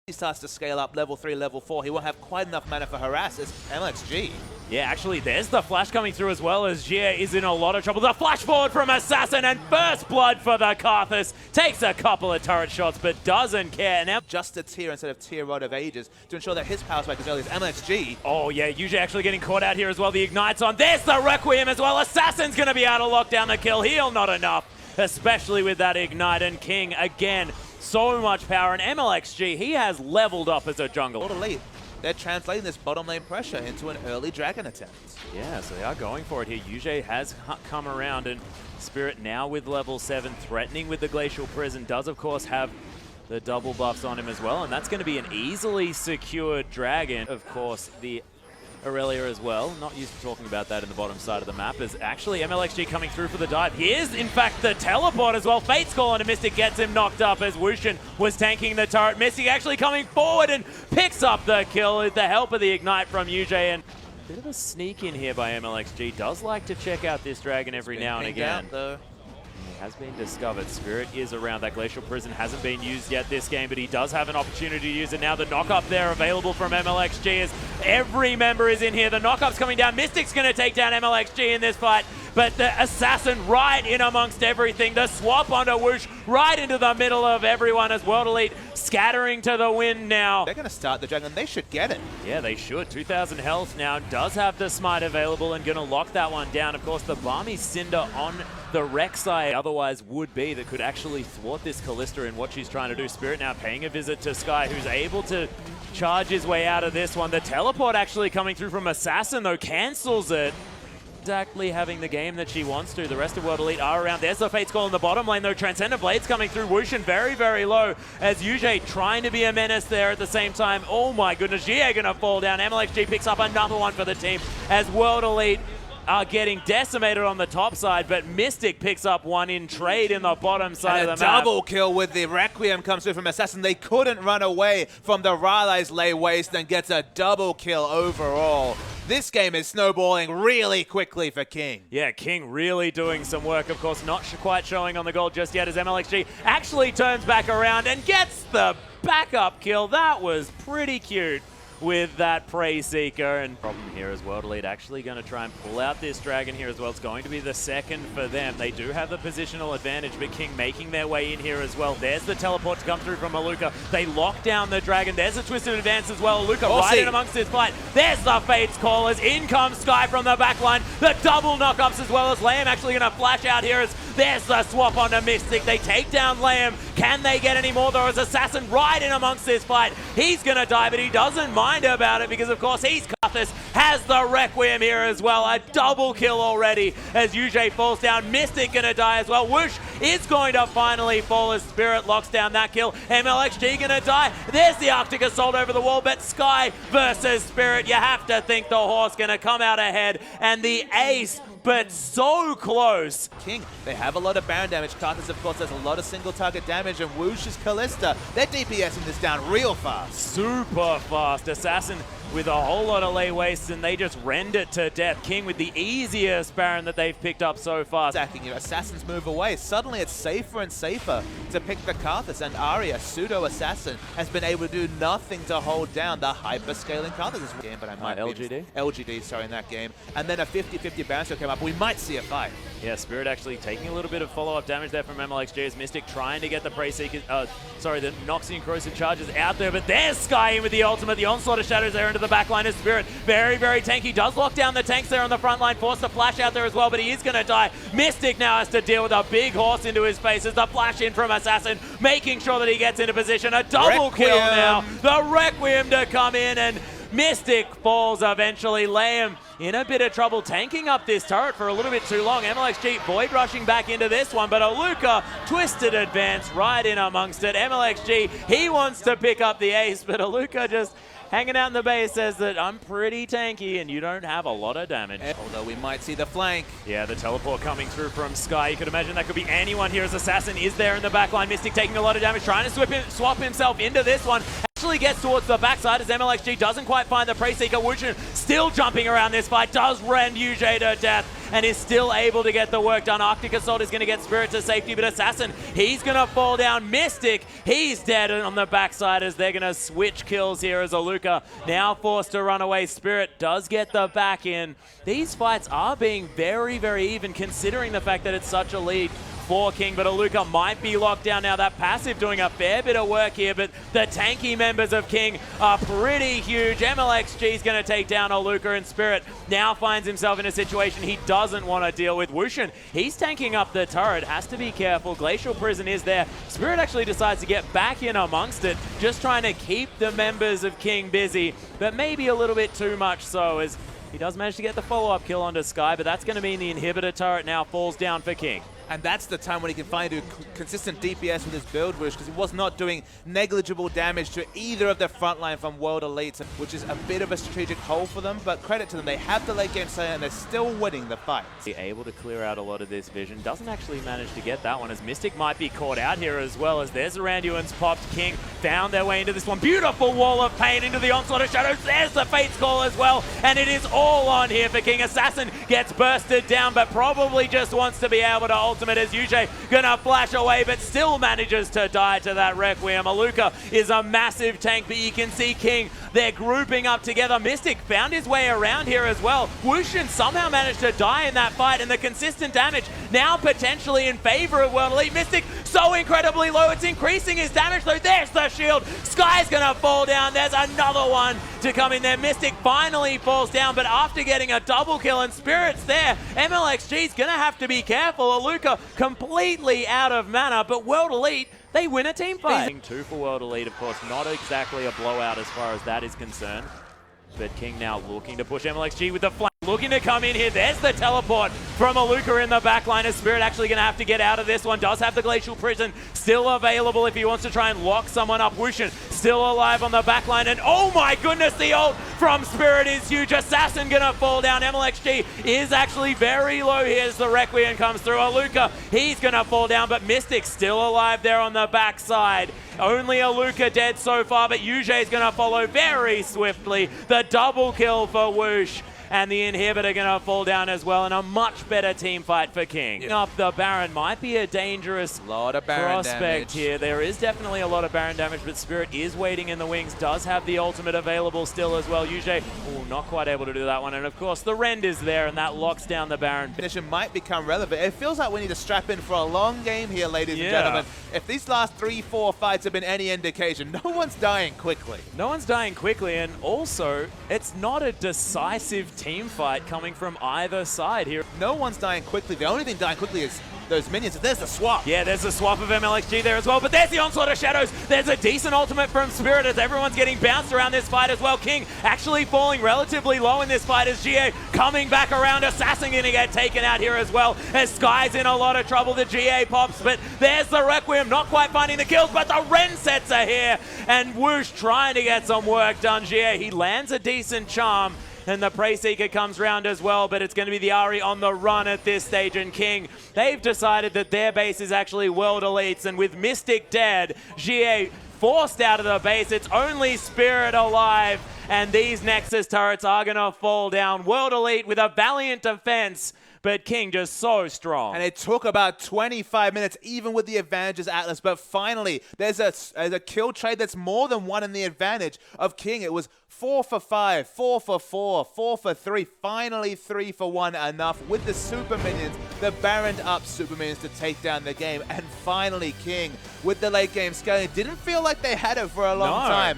he starts to scale up level 3, level 4, he won't have quite enough mana for harass as mlxg. Yeah, actually, there's the flash coming through as well as xiye is in a lot of trouble. The flash forward from Assassin and first blood for the Karthus. Takes a couple of turret shots, but doesn't care. Now Just a tier instead of tier Rod of Ages to ensure that his power spike as early as mlxg. oh yeah, YuZhe actually getting caught out here as well. The Ignite's on. There's the Requiem as well. Assassin's going to be able to lock down the kill. Heal not enough, especially with that Ignite. And King, again, so much power. And mlxg, he has leveled up as a jungle. Little late. They're translating this bottom lane pressure into an early dragon attempt. Yeah, so they are going for it here. YuZhe has come around, and Spirit now with level 7, threatening with the Glacial Prison, does of course have the double buffs on him as well, and that's going to be an easily secured dragon. Of course, the Irelia as well. Not used to talking about that in the bottom side of the map. Is actually mlxg coming through for the dive. Here's, in fact, the teleport as well. Fate's Call on a Mystic gets him knocked up as Wuxx was tanking the turret. Mystic actually coming forward and picks up the kill with the help of the Ignite from YuZhe. And a bit of a sneak in here by mlxg. Does like to check out this dragon every now and again. Though. He has been discovered. Spirit is around. That Glacial Prison hasn't been used yet this game, but he does have an opportunity to use it now. The knock-up there available from mlxg as every member is in here. The knock-up's coming down. Mystic's going to take down mlxg in this fight, but the Assassin right in amongst everything. The swap onto Wuxx right into the middle of everyone as World Elite scattering to the wind now. They're going to start the dragon. They should get it. Yeah, they should. 2,000 health now. Does have the smite available and going to lock that one down. Of course, the Balmy Cinder on the Rek'Sai otherwise would be that could actually thwart this Kalista in what she's trying to do. Spirit now paying a visit to Skye, who's able to charge his way out of this one. The teleport actually coming through from Assassin, though, cancels it. Exactly having the game that she wants to. The rest of World Elite are around. There's the Fate's Call in the bottom lane, though. Transcendent Blades coming through. Wuxx very, very low as YuZhe trying to be a menace there at the same time. Oh my goodness, xiye gonna fall down. mlxg picks up another one for the team as World Elite are getting decimated on the top side, but Mystic picks up one in trade in the bottom side and of the map. Double kill with the Requiem comes through from Assassin. They couldn't run away from the Rylai's lay waste and gets a double kill overall. This game is snowballing really quickly for King. Yeah, King really doing some work. Of course, not quite showing on the gold just yet as mlxg actually turns back around and gets the backup kill. That was pretty cute with that Prey Seeker. And problem here is World Elite actually going to try and pull out this dragon here as well. It's going to be the second for them. They do have the positional advantage, but King making their way in here as well. There's the teleport to come through from Aluka. They lock down the dragon. There's a twisted advance as well. Aluka right in amongst this fight. There's the Fate's Call as in comes Skye from the backline. The double knockups as well as LeyM actually going to flash out here as there's the swap onto Mystic. They take down LeyM. Can they get any more? There is Assassin right in amongst this fight. He's going to die, but he doesn't mind about it because, of course, he's Karthus, has the Requiem here as well. A double kill already as YuZhe falls down. Mystic going to die as well. Wuxx is going to finally fall as Spirit locks down that kill. mlxg going to die. There's the Arctic Assault over the wall, but Skye versus Spirit. You have to think the horse going to come out ahead, and the ace, but so close. King, they have a lot of Baron damage. Karthus, of course, has a lot of single target damage, and Wuxx's Kalista, they're DPSing this down real fast. Super fast. Assassin with a whole lot of lay wastes, and they just rend it to death. King with the easiest Baron that they've picked up so far. Stacking you, Assassins move away. Suddenly it's safer and safer to pick the Karthus, and Ahri, a pseudo-assassin, has been able to do nothing to hold down the hyper-scaling Karthus this game, but I might LGD? Sorry, in that game. And then a 50-50 Baron still came up. We might see a fight. Yeah, Spirit actually taking a little bit of follow-up damage there from mlxg as Mystic trying to get the Prey Seeker, the Noxian Corrosive charges out there, but there's Skye in with the ultimate. The Onslaught of Shadows there into the backline of Spirit. Very, very tanky. Does lock down the tanks there on the front line. Forced to flash out there as well, but he is going to die. Mystic now has to deal with a big horse into his face as the flash in from Assassin, making sure that he gets into position. A double kill now. The Requiem to come in, and Mystic falls eventually. LeyM in a bit of trouble tanking up this turret for a little bit too long. mlxg void rushing back into this one, but Aluka twisted advance right in amongst it. mlxg, he wants to pick up the ace, but Aluka just hanging out in the base says that I'm pretty tanky and you don't have a lot of damage. Although we might see the flank. Yeah, the teleport coming through from Skye. You could imagine that could be anyone here as Assassin is there in the backline. Mystic taking a lot of damage, trying to swap himself into this one. Actually gets towards the backside as mlxg doesn't quite find the Prey Seeker. Wuxx still jumping around this fight, does rend YuZhe to death, and is still able to get the work done. Arctic Assault is going to get Spirit to safety, but Assassin, he's going to fall down. Mystic, he's dead on the backside as they're going to switch kills here as Aluka now forced to run away. Spirit does get the back in. These fights are being very, very even considering the fact that it's such a lead for King, but Aluka might be locked down now. That passive doing a fair bit of work here, but the tanky members of King are pretty huge. mlxg is going to take down Aluka, and Spirit now finds himself in a situation he doesn't want to deal with. Wuxx, he's tanking up the turret, has to be careful. Glacial Prison is there. Spirit actually decides to get back in amongst it, just trying to keep the members of King busy, but maybe a little bit too much so, as he does manage to get the follow-up kill onto Skye, but that's going to mean the inhibitor turret now falls down for King. And that's the time when he can finally do consistent DPS with his build, Wuxx, because he was not doing negligible damage to either of the frontline from World Elites, which is a bit of a strategic hole for them, but credit to them, they have the late game say and they're still winning the fight. Able to clear out a lot of this vision, doesn't actually manage to get that one, as Mystic might be caught out here as well, as there's Aranduans popped. King found their way into this one. Beautiful wall of pain into the Onslaught of Shadows. There's the Fate's Call as well, and it is all on here for King. Assassin gets bursted down, but probably just wants to be able to ultimate as YuZhe gonna flash away, but still manages to die to that Requiem. Aluka is a massive tank, but you can see King, they're grouping up together. Mystic found his way around here as well. Wuxx somehow managed to die in that fight, and the consistent damage now potentially in favor of World Elite. Mystic so incredibly low, it's increasing his damage though. There's the shield. Skye's gonna fall down. There's another one to come in there. Mystic finally falls down, but after getting a double kill and Spirit's there, mlxg's gonna have to be careful. Aluka completely out of mana, but World Elite, they win a team fight. 2 for World Elite, of course, not exactly a blowout as far as that is concerned. But King now looking to push mlxg with the flank, looking to come in here. There's the teleport from Aluka in the backline, as Spirit actually going to have to get out of this one. Does have the Glacial Prison still available if he wants to try and lock someone up. Wuxx still alive on the backline, and oh my goodness, the ult from Spirit is huge. Assassin going to fall down. mlxg is actually very low here as the Requiem comes through. Aluka, he's going to fall down, but Mystic still alive there on the backside. Only Aluka dead so far, but YuZhe is going to follow very swiftly. The double kill for Wuxx, and the inhibitor going to fall down as well, and a much better team fight for King. Yep. Up the Baron might be a dangerous prospect here. There is definitely a lot of Baron damage, but Spirit is waiting in the wings, does have the ultimate available still as well. YuZhe, not quite able to do that one, and of course the Rend is there, and that locks down the Baron. Finisher might become relevant. It feels like we need to strap in for a long game here, ladies and gentlemen. If these last 3-4 fights have been any indication, no one's dying quickly. No one's dying quickly, and also, it's not a decisive team fight coming from either side here. No one's dying quickly. The only thing dying quickly is those minions. There's the swap. Yeah, there's the swap of mlxg there as well, but there's the Onslaught of Shadows. There's a decent ultimate from Spirit as everyone's getting bounced around this fight as well. King actually falling relatively low in this fight as xiye coming back around. Assassin gonna get taken out here as well as Skye's in a lot of trouble. The xiye pops, but there's the Requiem, not quite finding the kills, but the Rend sets are here, and Wuxx trying to get some work done. xiye, he lands a decent charm, and the Prey Seeker comes round as well, but it's going to be the Ahri on the run at this stage, and King, they've decided that their base is actually World Elites, and with Mystic dead, xiye forced out of the base, it's only Spirit alive, and these Nexus turrets are going to fall down. World Elite with a valiant defense, but King just so strong. And it took about 25 minutes, even with the advantages Atlas, but finally, there's a kill trade that's more than one in the advantage of King. It was 4 for 5, 4 for 4, 4 for 3, finally 3 for 1 enough with the super minions, the Baroned up super minions to take down the game, and finally King with the late game scaling. Didn't feel like they had it for a long time.